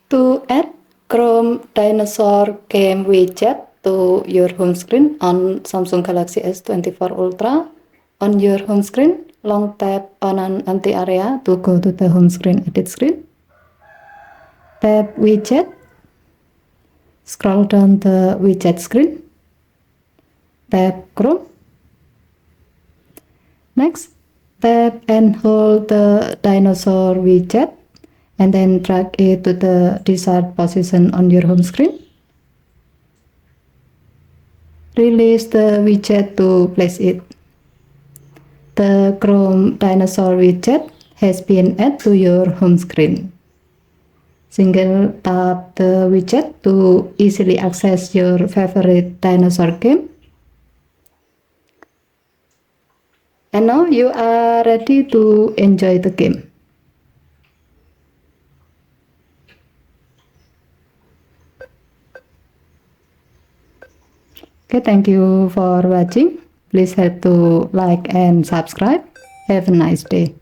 To add Chrome Dinosaur Game widget to your home screen on Samsung Galaxy S24 Ultra, on your home screen, long tap on an empty area to go to the home screen edit screen. Tap widget, scroll down the widget screen, tap Chrome. Next, tap and hold the dinosaur widget and then drag it to the desired position on your home screen. Release the widget to place it. The Chrome Dinosaur widget has been added to your home screen. Single tap the widget to easily access your favorite dinosaur game. And now you are ready to enjoy the game. Okay, thank you for watching. Please help to like and subscribe. Have a nice day.